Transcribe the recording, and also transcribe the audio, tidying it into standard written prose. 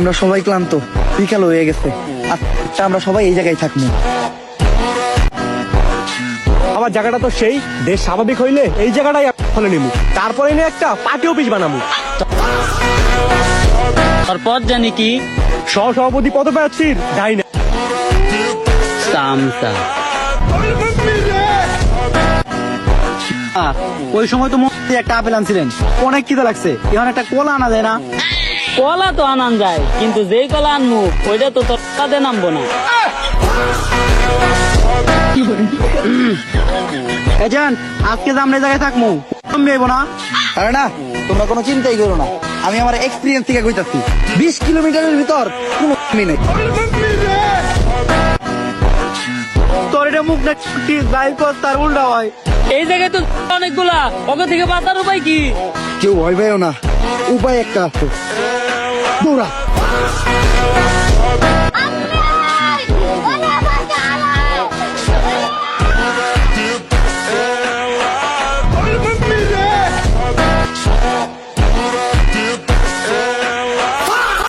আমরা সবাই ক্লান্ত, বিকাল হয়ে গেছে। আচ্ছা আমরা সবাই এই জায়গায় থাকবো। আমার জায়গাটা তো সেই দেশ স্বাভাবিক হইলে এই জায়গাটাই ফলে নিমু, তারপরে নিয়ে একটা পার্টি অফিস বানামু। তারপর জানি কি সভাপতি পদ পাচ্ছি যাই না। সামসা ওই সময় তো মধ্যে একটা আপেল আনছিলেন, অনেক খিদে লাগছে, এখন একটা কলা আনা যায় না? কলা তো আনান যায়, কিন্তু যেই কলা আনমু ওইটা তো তোর কাঁধে নামবো না। এজেন্ট, আজকে যে আমরা এই জায়গায় থাকবো, কম যাইব না? আরে না, তোমরা কোনো চিন্তাই করো না, আমি আমার এক্সপিরিয়েন্স থেকে কইতাছি। 20 কিলোমিটারের ভিতর কোনো নেই। তোর এটা মুখ না যাই কর তার উল্টা হয়। এই জায়গায় তো অনেকগুলা, ওকে থেকে বাঁচার উপায় কি? কেউ ভয় পাইও না, উপায় একটা আছে, দৌড়া।